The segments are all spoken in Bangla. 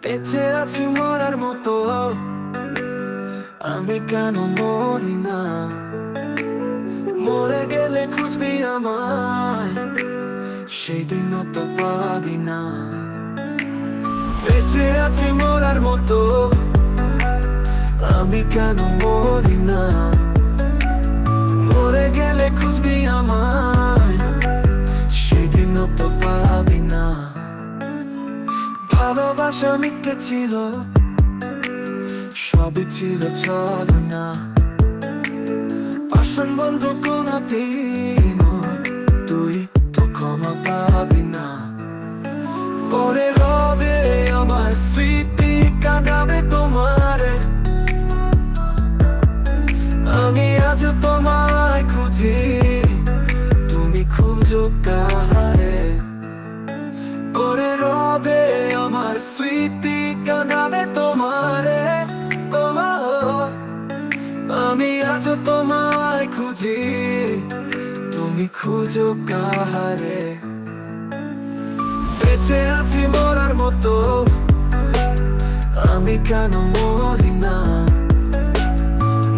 বেঁচে আছি মরার মতো, আমি কেন মরি না? মরে গেলে খুঁজবি আমায়, সেই দিন তো পাবি না। বেঁচে আছি মরার মতো, আমি কেন মরি না? মরে গেলে খুঁজবি আমায়, সেই দিন তো পাবি না। ভালোবাসা মিথ্যে ছিল, সবই ছিল ছলনা। পাষাণ বন্ধু কোনদিন তুই তো ক্ষমা পাবি না। পরে রবে আমার স্মৃতি, কাঁদাবে তোমারে। আমি আজ তোমায় খুঁজি, তুমি খুঁজো কাহারে। পরে রবে আমার স্মৃতি, কাঁদাবে তোমারে। আমি আজ তোমায় খুঁজি, তুমি খুঁজো কাহারে। বেঁচে আছি মরার মতো, আমি কেন মরি না?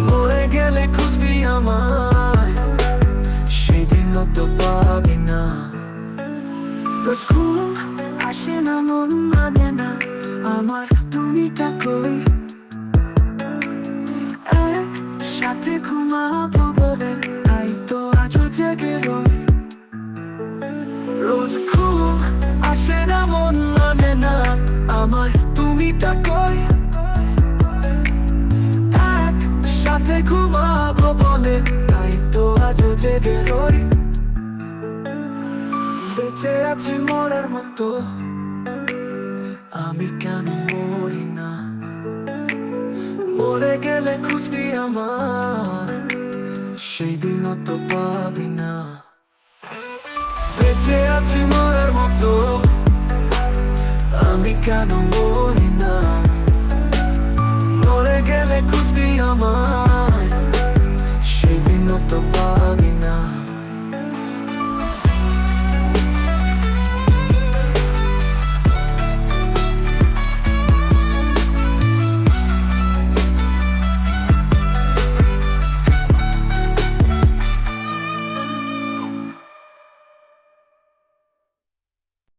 মরে গেলে খুঁজবি আমায়, সেদিন তো পাবি না। রোজ ঘুম আসে না, মন মানে না আমার, তুমিটা কই? সাথে ঘুমাবো বলে তাই তো আজও জেগে রই। রোজ ঘুম আসে না, মন মানে না আমার, তুমিটা কই? সাথে ঘুমাবো বলে তাই তো আজও জেগে রই। বেঁচে আছি মরার মতো, আমি কেন মরি না? মরে গেলে খুঁজবি আমার,